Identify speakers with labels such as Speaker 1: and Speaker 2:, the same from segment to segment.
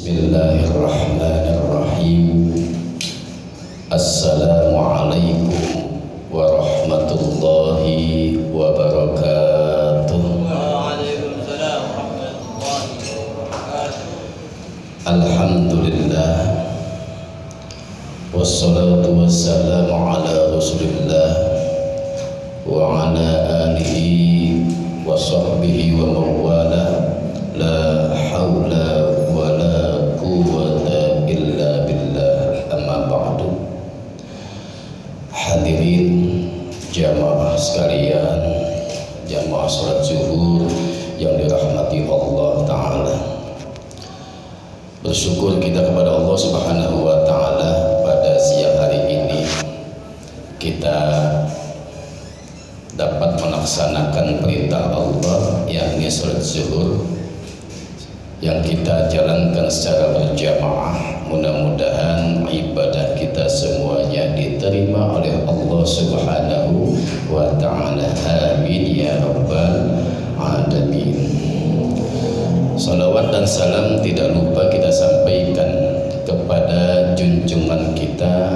Speaker 1: Bismillahirrahmanirrahim. Assalamualaikum warahmatullahi wabarakatuh.
Speaker 2: Waalaikumsalam warahmatullahi wabarakatuh.
Speaker 1: Alhamdulillah, wassalatu wassalamu ala rasulillah wa ala alihi wa sahbihi wa mawala. La hawla wa la quwwata illa billah. Amma ba'du. Hadirin jamaah sekalian, jamaah salat zuhur yang dirahmati Allah Ta'ala, bersyukur kita kepada Allah Subhanahu wa Ta'ala pada siang hari ini kita dapat melaksanakan perintah Allah, yakni salat zuhur yang kita jalankan secara berjamaah. Mudah-mudahan ibadah kita semuanya diterima oleh Allah Subhanahu wa Ta'ala. Amin ya rabbal alamin. Salawat dan salam tidak lupa kita sampaikan kepada junjungan kita,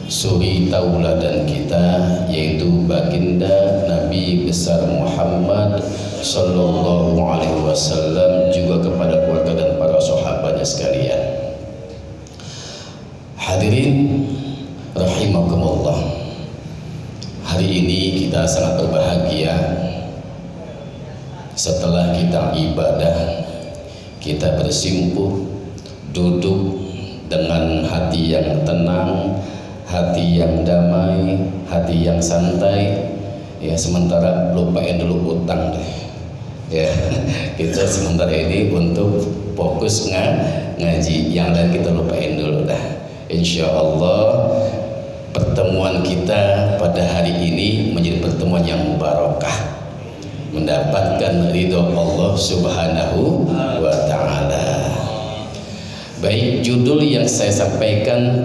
Speaker 1: suri tauladan kita, yaitu baginda Nabi besar Muhammad Sallallahu Alaihi Wasallam, juga kepada keluarga dan para sahabatnya sekalian. Hadirin rahimakumullah, hari ini kita sangat berbahagia setelah kita ibadah, kita bersimpuh duduk dengan hati yang tenang, hati yang damai, hati yang santai. Ya, sementara lupain dulu utang deh. Ya, kita sementara ini untuk fokus ngaji, yang lain kita lupain dulu dah. Insya Allah pertemuan kita pada hari ini menjadi pertemuan yang barokah, mendapatkan ridho Allah Subhanahu wa Ta'ala. Baik, judul yang saya sampaikan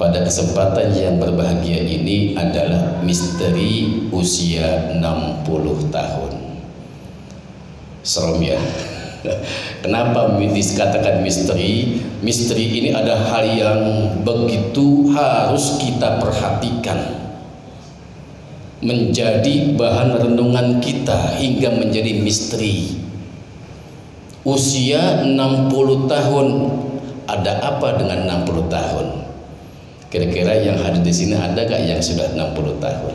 Speaker 1: pada kesempatan yang berbahagia ini adalah misteri usia 60 tahun. Serem ya. Kenapa dikatakan misteri? Misteri ini ada hal yang begitu harus kita perhatikan, menjadi bahan renungan kita hingga menjadi misteri. Usia 60 tahun, ada apa dengan 60 tahun? Kira-kira yang hadir di sini ada gak yang sudah 60 tahun?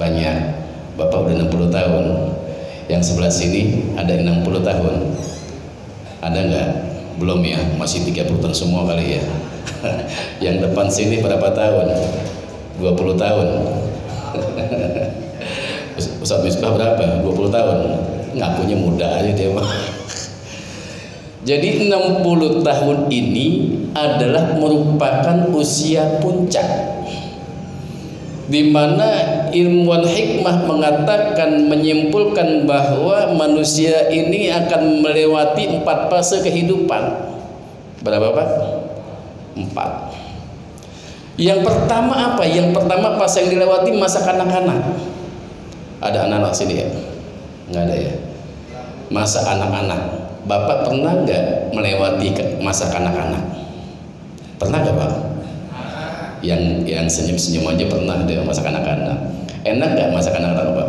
Speaker 1: Banyak. Bapak udah 60 tahun. Yang sebelah sini ada yang 60 tahun? Ada nggak? Belum ya, masih 30 tahun semua kali ya. Yang depan sini berapa tahun? 20 tahun. Ustaz Misbah berapa? 20 tahun. Ngakunya muda aja dia mah. Jadi 60 tahun ini adalah merupakan usia puncak, di mana ilmuwan hikmah mengatakan, menyimpulkan bahwa manusia ini akan melewati 4 fase kehidupan. Berapa Pak? 4. Yang pertama apa? Yang pertama fase yang dilewati masa kanak-kanak. Ada anak-anak sini ya? Nggak ada ya? Masa anak-anak. Bapak pernah nggak melewati masa kanak-kanak? Pernah nggak Pak? Yang senyum-senyum aja pernah deh masa kanak-kanak. Enak gak masa kanak-kanak Pak?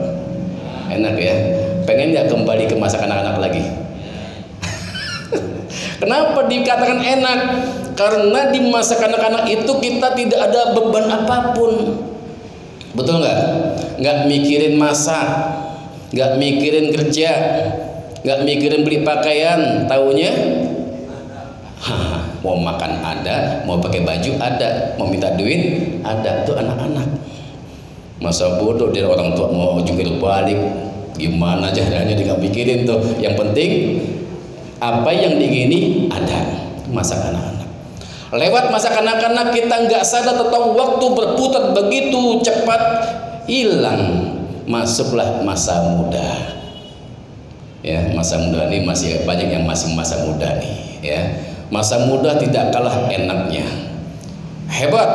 Speaker 1: Enak ya? Pengen gak kembali ke masa kanak-kanak lagi? Kenapa dikatakan enak? Karena di masa kanak-kanak itu kita tidak ada beban apapun. Betul nggak? Nggak mikirin masak, nggak mikirin kerja, nggak mikirin beli pakaian. Taunya mau makan ada, mau pakai baju ada, mau minta duit ada. Itu anak-anak. Masa bodoh dia orang tua mau jungkir balik, gimana caranya dia nggak mikirin tuh. Yang penting apa yang diingini ada. Masa kanak-kanak. Lewat masa kanak-kanak kita nggak sadar atau waktu berputar begitu cepat, hilang. Masuklah masa muda. Ya, masa muda ini masih banyak yang masih masa muda nih. Ya, masa muda tidak kalah enaknya. Hebat,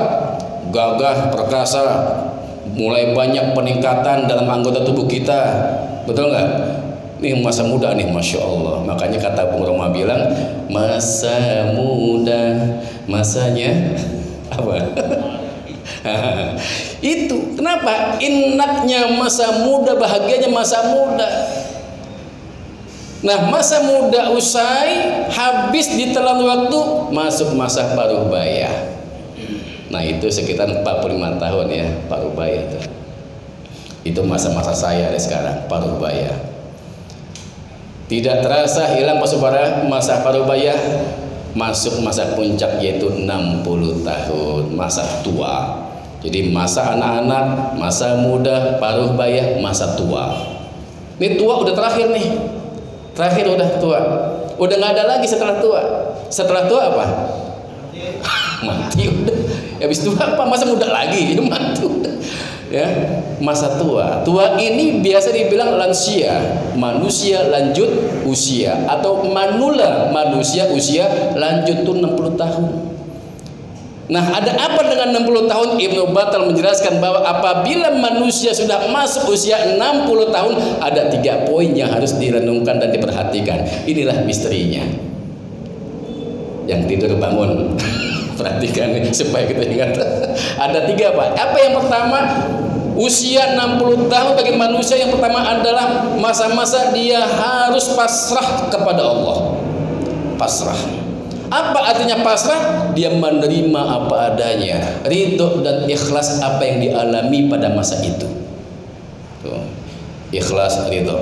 Speaker 1: gagah, perkasa, mulai banyak peningkatan dalam anggota tubuh kita. Betul nggak? Nih masa muda nih, Masya Allah. Makanya kata Bung Roma bilang, masa muda, masanya apa? Itu kenapa enaknya masa muda, bahagianya masa muda. Nah, masa muda usai, habis ditelan waktu, masuk masa parubaya. Nah, itu sekitar 45 tahun ya, parubaya itu. Itu masa-masa saya sekarang, parubaya. Tidak terasa hilang masa parubaya, masuk masa puncak yaitu 60 tahun, masa tua. Jadi masa anak-anak, masa muda, parubaya, masa tua. Ini tua udah terakhir nih. Terakhir udah tua. Udah nggak ada lagi setelah tua. Setelah tua apa? Mati udah. Habis tua apa? Masa muda lagi, itu mati udah. Ya, masa tua. Tua ini biasa dibilang lansia, manusia lanjut usia, atau manula, manusia usia lanjut tuh 60 tahun. Nah, ada apa dengan 60 tahun? Ibnu Battal menjelaskan bahwa apabila manusia sudah masuk usia 60 tahun, ada 3 poin yang harus direnungkan dan diperhatikan. Inilah misterinya. Yang tidur bangun. Perhatikan nih, supaya kita ingat. Ada 3 Pak. Apa yang pertama? Usia 60 tahun bagi manusia yang pertama adalah masa-masa dia harus pasrah kepada Allah. Pasrah. Apa artinya pasrah? Dia menerima apa adanya, ridho dan ikhlas apa yang dialami pada masa itu. Tuh. Ikhlas, ridho.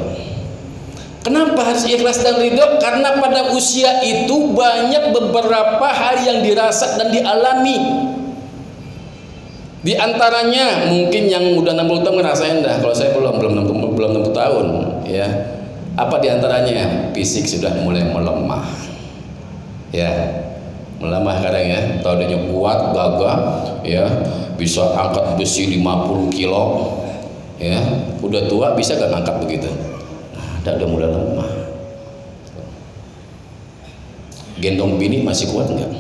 Speaker 1: Kenapa harus ikhlas dan ridho? Karena pada usia itu banyak beberapa hal yang dirasa dan dialami. Di antaranya mungkin yang udah 60 tahun ngerasain dah. Kalau saya belum 60 tahun, ya. Apa di antaranya? Fisik sudah mulai melemah. Ya, melemah kadang ya. Tadinya kuat, gagah, ya, bisa angkat besi 50 kilo, ya. Udah tua bisa gak ngangkat begitu? Nah, udah mulai lemah. Gendong bini masih kuat nggak?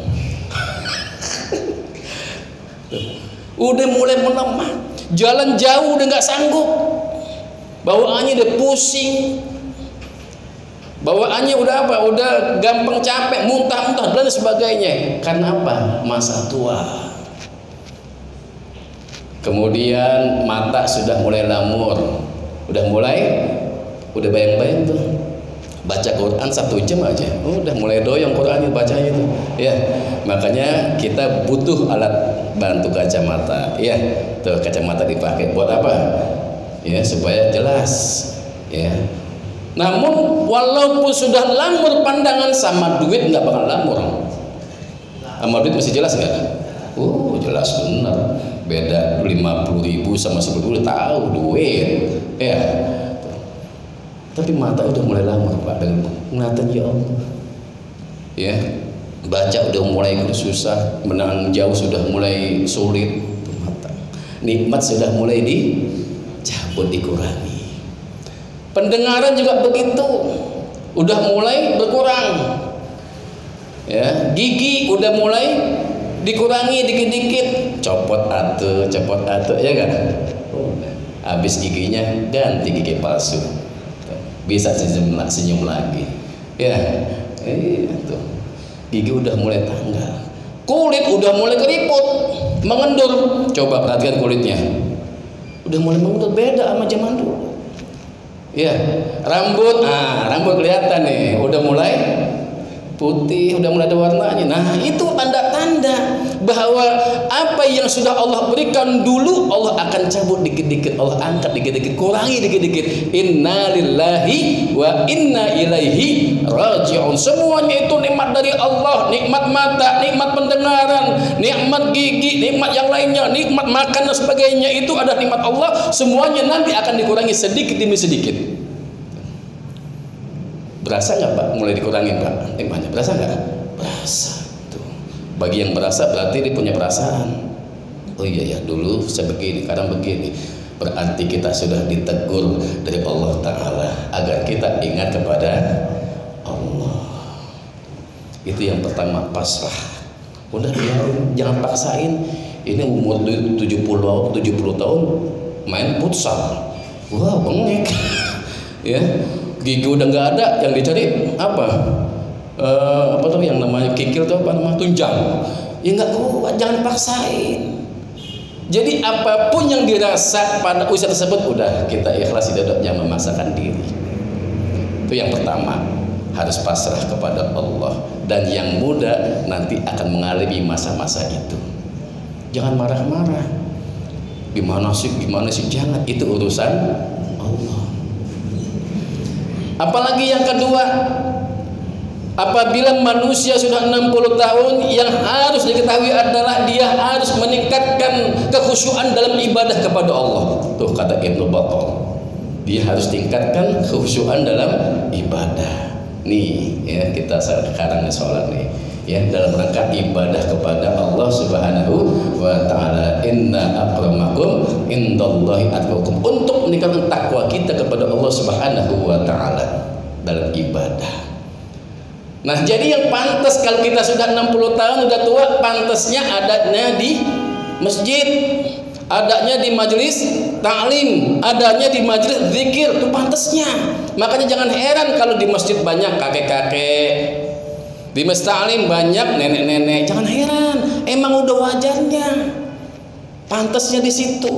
Speaker 1: Udah mulai melemah. Jalan jauh udah nggak sanggup. Bawaannya udah pusing. Bawaannya udah apa? Udah gampang capek, muntah-muntah dan sebagainya. Karena apa? Masa tua. Kemudian mata sudah mulai lamur. Udah bayang-bayang tuh. Baca Quran 1 jam aja. Udah mulai doyong Quran bacanya tuh. Ya, makanya kita butuh alat bantu kacamata. Ya, tuh kacamata dipakai buat apa? Ya, supaya jelas. Ya. Namun walaupun sudah lamur pandangan, sama duit nggak bakal lamur. Sama duit masih jelas nggak? Jelas benar. Beda 50.000 sama 10.000 tahu duit. Ya. Tapi mata udah mulai lamur Pak, dengan ngeliatan ya Allah. Ya. Baca udah mulai susah, menang jauh sudah mulai sulit. Mata. Nikmat sudah mulai dicabut, dikurangi. Pendengaran juga begitu, udah mulai berkurang. Ya, gigi udah mulai dikurangi dikit-dikit, copot atuh, ya kan? Habis giginya ganti gigi palsu, bisa senyum lagi. Ya, tuh. Gigi udah mulai tanggal, kulit udah mulai keriput, mengendur. Coba perhatikan kulitnya, udah mulai mengendur, beda sama zaman dulu. Ya, rambut kelihatan nih, udah mulai putih, udah mulai ada warnanya. Nah, itu tanda-tanda bahwa apa yang sudah Allah berikan dulu, Allah akan cabut dikit-dikit, Allah angkat dikit-dikit, kurangi dikit-dikit. Inna lillahi wa inna ilaihi raji'un. Semuanya itu nikmat dari Allah, nikmat mata, nikmat pendengaran, nikmat gigi, nikmat yang lainnya, nikmat makan dan sebagainya, itu ada nikmat Allah. Semuanya nanti akan dikurangi sedikit demi sedikit. Berasa nggak Pak? Mulai dikurangi Pak nikmatnya. Berasa nggak? Berasa. Tuh. Bagi yang berasa berarti dia punya perasaan. Oh iya ya, dulu saya begini, sekarang begini. Berarti kita sudah ditegur dari Allah Ta'ala agar kita ingat kepada Allah. Itu yang pertama, pasrah. Udah biarin, jangan paksain. Ini umur 70 tahun main futsal. Wah, bengek. Ya. Gigi udah nggak ada, yang dicari apa? Apa tuh yang namanya kikil tuh apa namanya? Tunjang. Ya nggak kuat, jangan paksain. Jadi apapun yang dirasa pada usia tersebut udah kita ikhlas, tidak jangan memaksakan diri. Itu yang pertama, harus pasrah kepada Allah. Dan yang muda nanti akan mengalami masa-masa itu. Jangan marah-marah. Gimana sih, jangan, itu urusan Allah. Apalagi yang kedua, apabila manusia sudah 60 tahun, yang harus diketahui adalah dia harus meningkatkan kekhusyuan dalam ibadah kepada Allah. Tuh kata Ibnu Battal, dia harus tingkatkan kekhusyuan dalam ibadah. Nih ya, kita sekarang sholat nih ya, dalam rangka ibadah kepada Allah Subhanahu wa ta'ala. Inna akramakum indallahi atqakum, untuk meningkatkan takwa kita kepada Allah Subhanahu wa ta'ala dalam ibadah. Nah, jadi yang pantas kalau kita sudah 60 tahun sudah tua, pantasnya adanya di masjid, adanya di majelis taklim, adanya di majelis zikir, itu pantasnya. Makanya jangan heran kalau di masjid banyak kakek-kakek, di masjid taklim banyak nenek-nenek. Jangan heran, emang udah wajarnya, pantasnya di situ.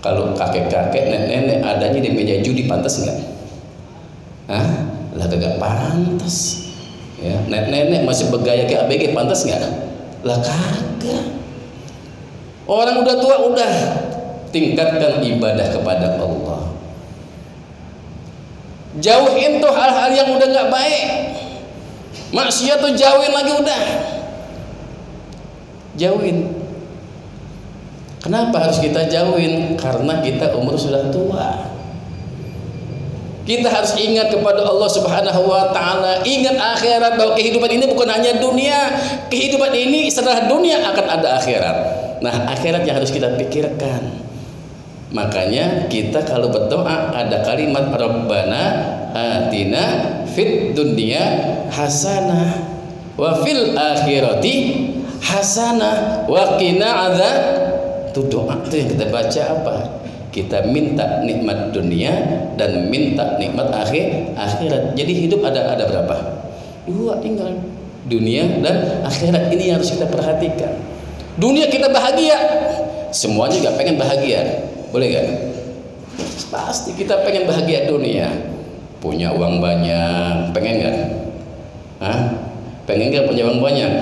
Speaker 1: Kalau kakek-kakek, nenek-nenek adanya di meja judi, pantas nggak? Hah? Lah kagak pantas. Ya, nenek-nenek masih bergaya kayak ABG, pantas nggak? Lah kagak. Orang udah tua udah tingkatkan ibadah kepada Allah. Jauhin tuh hal-hal yang udah nggak baik. Maksiat tuh jauhin lagi udah. Jauhin. Kenapa harus kita jauhin? Karena kita umur sudah tua. Kita harus ingat kepada Allah Subhanahu wa ta'ala, ingat akhirat, bahwa kehidupan ini bukan hanya dunia. Kehidupan ini setelah dunia akan ada akhirat. Nah, akhirat yang harus kita pikirkan. Makanya kita kalau berdoa ada kalimat Rabbana atina fid dunya hasanah wa fil akhirati hasanah wa qina adzab. Itu doa itu yang kita baca apa? Kita minta nikmat dunia dan minta nikmat akhirat. Jadi hidup ada berapa? Dua tinggal, dunia dan akhirat. Ini yang harus kita perhatikan. Dunia kita bahagia, semuanya juga pengen bahagia, boleh gak? Pasti kita pengen bahagia dunia, punya uang banyak, pengen gak? Hah? Pengen gak punya uang banyak?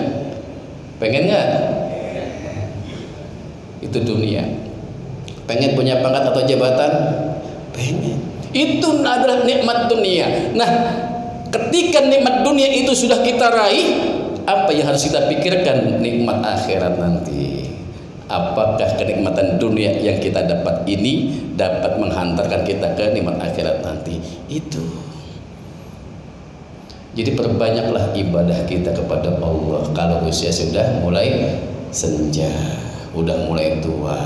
Speaker 1: Pengen gak? Itu dunia. Pengen punya pangkat atau jabatan? Pengen. Itu adalah nikmat dunia. Nah, ketika nikmat dunia itu sudah kita raih, apa yang harus kita pikirkan? Nikmat akhirat nanti. Apakah kenikmatan dunia yang kita dapat ini dapat menghantarkan kita ke nikmat akhirat nanti? Itu. Jadi perbanyaklah ibadah kita kepada Allah. Kalau usia sudah mulai senja, udah mulai tua,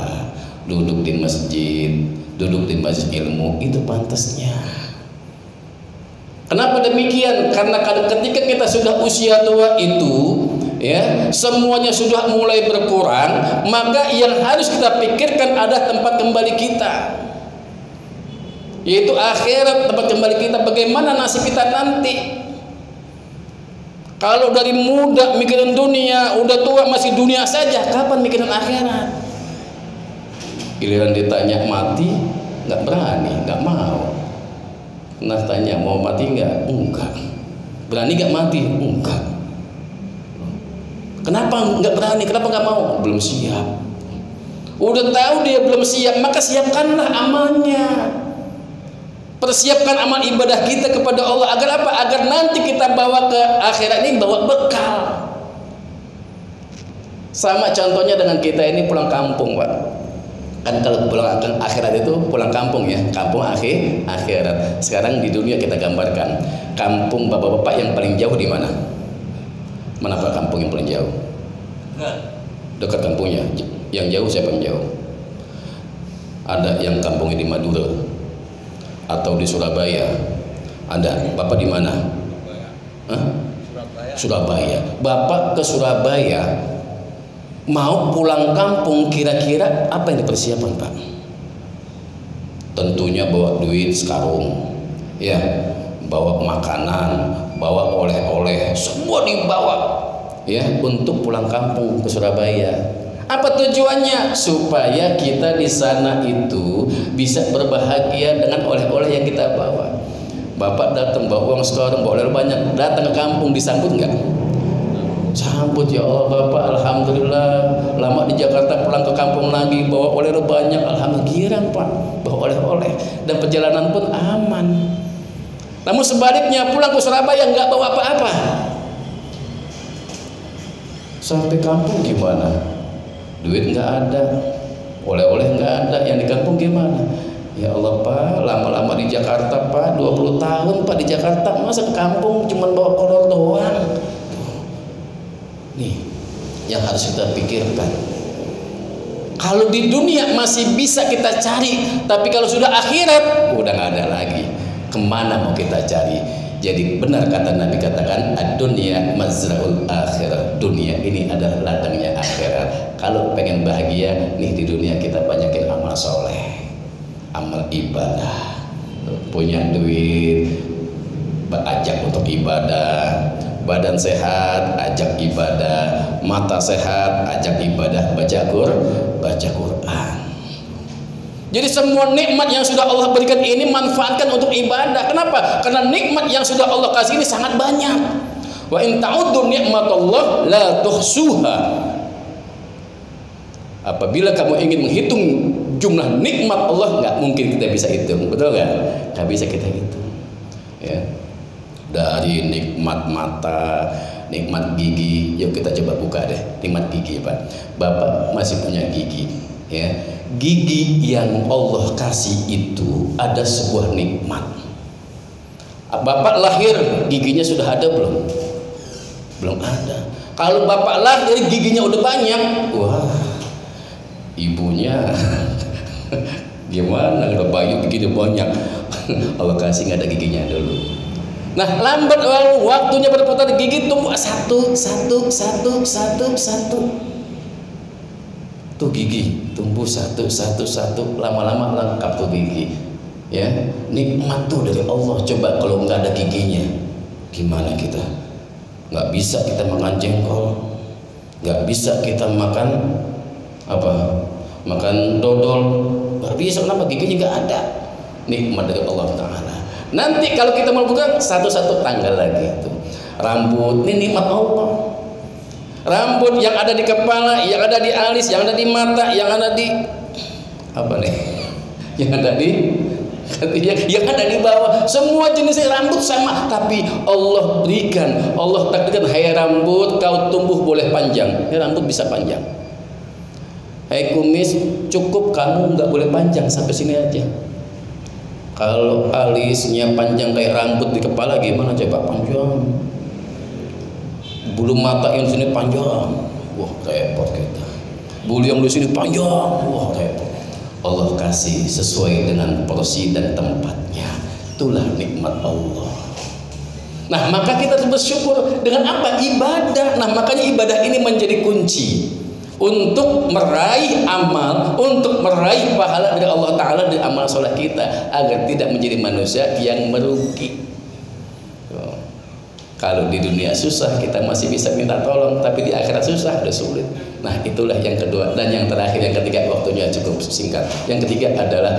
Speaker 1: duduk di masjid, duduk di majelis ilmu, itu pantasnya. Kenapa demikian? Karena ketika kita sudah usia tua itu, ya, semuanya sudah mulai berkurang, maka yang harus kita pikirkan adalah tempat kembali kita, yaitu akhirat, tempat kembali kita. Bagaimana nasib kita nanti? Kalau dari muda mikirin dunia, udah tua masih dunia saja, kapan mikirin akhirat? Giliran ditanya mati, nggak berani, nggak mau. Nah tanya mau mati nggak? Enggak. Berani nggak mati? Enggak. Kenapa nggak berani? Kenapa nggak mau? Belum siap. Udah tahu dia belum siap, maka siapkanlah amalnya. Persiapkan amal ibadah kita kepada Allah agar apa? Agar nanti kita bawa ke akhirat ini bawa bekal. Sama contohnya dengan kita ini pulang kampung, Pak. Kan kalau pulang akhirat itu pulang kampung ya, kampung akhirat. Sekarang di dunia kita gambarkan kampung bapak-bapak yang paling jauh di mana? Mana Pak kampung yang paling jauh? Dekat kampungnya. Yang jauh siapa yang jauh? Ada yang kampungnya di Madura atau di Surabaya. Ada. Bapak di mana? Hah? Surabaya. Bapak ke Surabaya mau pulang kampung, kira-kira apa yang dipersiapkan Pak? tentunya bawa duit sekarung, ya, bawa makanan, bawa oleh-oleh, semua dibawa, ya, untuk pulang kampung ke Surabaya. Apa tujuannya? Supaya kita di sana itu bisa berbahagia dengan oleh-oleh yang kita bawa. Bapak datang bawa uang setoran, bawa oleh banyak, datang ke kampung disambut nggak? Sambut, ya Allah Bapak, alhamdulillah. Lama di Jakarta, pulang ke kampung lagi, bawa oleh-oleh banyak, alhamdulillah. Girang Pak, bawa oleh-oleh, dan perjalanan pun aman. Namun sebaliknya pulang ke Surabaya nggak bawa apa-apa. Sampai kampung gimana? Duit nggak ada, oleh-oleh nggak ada, yang di kampung gimana? Ya Allah Pak, lama-lama di Jakarta Pak, 20 tahun Pak di Jakarta, masa ke kampung cuma bawa kolor doang. Nih yang harus kita pikirkan. Kalau di dunia masih bisa kita cari, tapi kalau sudah akhirat udah nggak ada lagi. Kemana mau kita cari? Jadi benar kata Nabi, katakan ad-dunya mazra'ul akhirah. Dunia ini adalah ladangnya akhirat. Kalau pengen bahagia nih di dunia, kita banyakin amal soleh, amal ibadah. Punya duit, ajak untuk ibadah. Badan sehat, ajak ibadah. Mata sehat, ajak ibadah. Baca Quran. Jadi semua nikmat yang sudah Allah berikan ini manfaatkan untuk ibadah. Kenapa? Karena nikmat yang sudah Allah kasih ini sangat banyak. Wa in ta'uddu ni'matallah la tuhsuha. Apabila kamu ingin menghitung jumlah nikmat Allah, nggak mungkin kita bisa hitung, betul nggak? Nggak bisa kita hitung. Ya. Dari nikmat mata, nikmat gigi, yuk kita coba buka deh nikmat gigi Pak. Bapak masih punya gigi, ya. Gigi yang Allah kasih itu ada sebuah nikmat. Bapak lahir giginya sudah ada belum? Belum ada. Kalau bapak lahir giginya udah banyak, wah, ibunya gimana kalau bayi giginya banyak? Allah kasih nggak ada giginya dulu. Nah lambat waktunya berputar, gigi tumbuh satu. Tuh gigi tumbuh satu, lama-lama lengkap tuh gigi, ya. Nikmat tuh dari Allah. Coba kalau nggak ada giginya, gimana kita? Nggak bisa kita makan jengkol, nggak bisa kita makan apa? Makan dodol, nggak bisa. Kenapa? Giginya nggak ada. Nikmat dari Allah Taala. Nanti kalau kita mau buka satu-satu tanggal lagi tuh. Rambut ini nikmat Allah. Rambut yang ada di kepala, yang ada di alis, yang ada di mata, yang ada di apa nih? Yang ada di bawah. Semua jenis rambut sama, tapi Allah berikan, Allah takdirkan, hai rambut kau tumbuh boleh panjang. Ya, rambut bisa panjang. Hai kumis, cukup kamu nggak boleh panjang sampai sini aja. Kalau alisnya panjang kayak rambut di kepala gimana coba? Panjang. Bulu mata yang sini panjang, wah repot kita. Bulu yang di sini panjang, wah repot. Allah kasih sesuai dengan porsi dan tempatnya. Itulah nikmat Allah. Nah maka kita harus bersyukur dengan apa? Ibadah. Nah makanya ibadah ini menjadi kunci untuk meraih amal, untuk meraih pahala dari Allah Ta'ala dari amal soleh kita, agar tidak menjadi manusia yang merugi. Kalau di dunia susah kita masih bisa minta tolong, tapi di akhirat susah, udah sulit. Nah itulah yang kedua. Dan yang terakhir, yang ketiga, waktunya cukup singkat. Yang ketiga adalah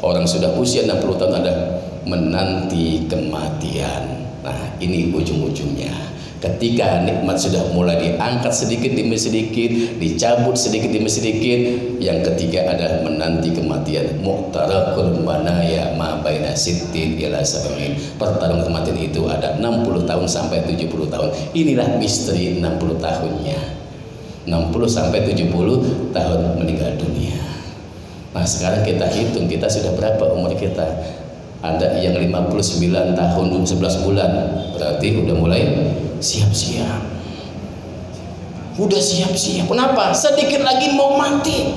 Speaker 1: orang sudah usia 60 tahun ada menanti kematian. Nah ini ujung-ujungnya. Ketika nikmat sudah mulai diangkat sedikit demi sedikit, dicabut sedikit demi sedikit, yang ketiga adalah menanti kematian. Mu'tarakul manaya ma baina sittin ila sab'in. Pertarungan kematian itu ada 60 tahun sampai 70 tahun. Inilah misteri 60 tahunnya. 60 sampai 70 tahun meninggal dunia. Nah sekarang kita hitung, kita sudah berapa umur kita? Ada yang 59 tahun 11 bulan, berarti udah mulai siap-siap. Udah siap-siap. Kenapa? Sedikit lagi mau mati.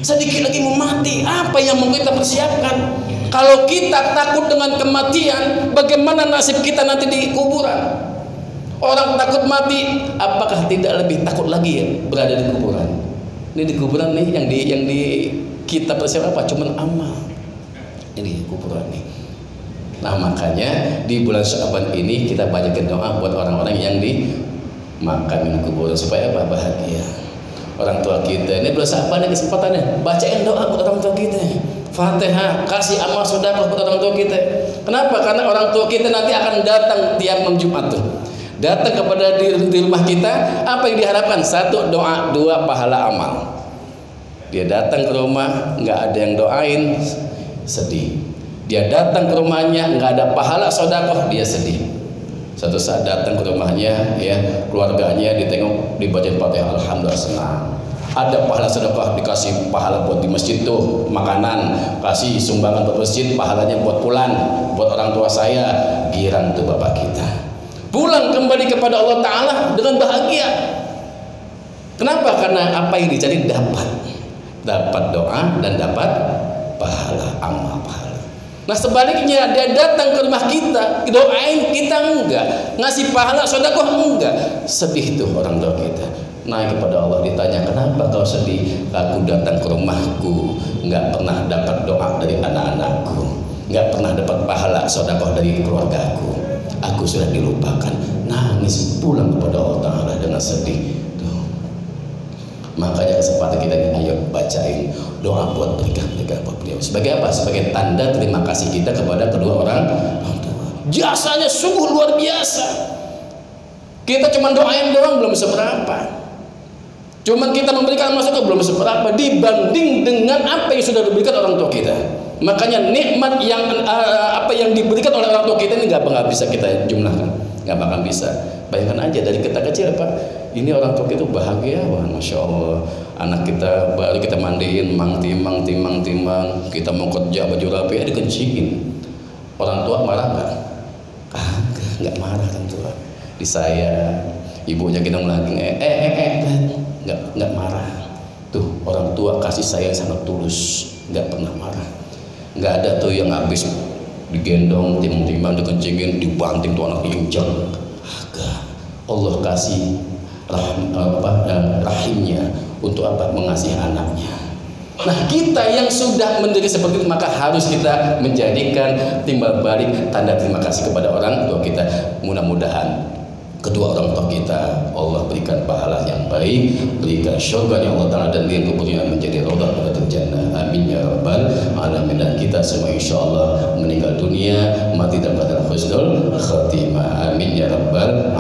Speaker 1: Sedikit lagi mau mati. Apa yang mau kita persiapkan? Kalau kita takut dengan kematian, bagaimana nasib kita nanti di kuburan? Orang takut mati, apakah tidak lebih takut lagi ya berada di kuburan? Ini di kuburan nih yang di kita persiapan apa? Cuman amal. Ini kuburan nih. Nah makanya di bulan Sya'ban ini kita banyakin doa buat orang-orang yang dimakamin kuburan supaya apa? Bahagia. Orang tua kita ini bulan Sya'ban ini kesempatannya bacain doa buat orang tua kita. Fatihah, kasih amal sedekah buat orang tua kita. Kenapa? Karena orang tua kita nanti akan datang tiap malam Jumat tuh. Datang kepada di rumah kita, apa yang diharapkan? 1 doa, 2 pahala amal. Dia datang ke rumah, nggak ada yang doain, sedih. Dia datang ke rumahnya, nggak ada pahala sedekah, dia sedih. Satu saat datang ke rumahnya, ya keluarganya ditengok, dibacain Fatihah, alhamdulillah senang. Ada pahala sedekah, dikasih pahala buat di masjid tuh, makanan, kasih sumbangan buat masjid, pahalanya buat pulang, buat orang tua saya, girang tuh bapak kita. Pulang kembali kepada Allah Ta'ala dengan bahagia. Kenapa? Karena apa yang dicari dapat doa dan dapat pahala amal pahala. Nah sebaliknya dia datang ke rumah kita, doain kita enggak, ngasih pahala sedekah enggak, sedih tuh orang tua kita. Naik kepada Allah ditanya, kenapa kau sedih? Aku datang ke rumahku, nggak pernah dapat doa dari anak-anakku, nggak pernah dapat pahala sedekah dari keluargaku. Aku sudah dilupakan. Nangis pulang kepada Allah Ta'ala dengan sedih. Tuh. Makanya kesempatan kita ini, ayo bacain doa buat mereka buat beliau. Sebagai apa? Sebagai tanda terima kasih kita kepada kedua orang tua. Jasanya sungguh luar biasa. Kita cuma doain doang belum seberapa. Cuman kita memberikan masukan belum seberapa dibanding dengan apa yang sudah diberikan orang tua kita. Makanya nikmat yang apa yang diberikan oleh orang tua kita ini nggak bisa kita jumlahkan, nggak bakal bisa. Bayangkan aja dari kita kecil Pak, ini orang tua kita bahagia, wah masya Allah. Anak kita baru kita mandiin, timang, kita mau kerja baju rapi, dikencingin. Orang tua marah nggak? Nggak marah orang tua. Disayang, ibunya kita lagi nggak marah. Tuh orang tua kasih sayang sangat tulus, nggak pernah marah. Nggak ada tuh yang habis digendong, timang, dikencingin, dibanting tuh anak injak. Agak Allah kasih rahimnya untuk apa? Mengasihi anaknya. Nah kita yang sudah menjadi seperti itu maka harus kita menjadikan timbal balik tanda terima kasih kepada orang tua kita. Mudah-mudahan kedua orang tua kita Allah berikan pahala yang baik, berikan syurga yang Allah Ta'ala dan liang kuburnya menjadi raudhah minatul jannah. Amin ya rabbal alamin. Dan kita semua insyaallah meninggal dunia mati dalam keadaan husnul khatimah. Amin ya rabbal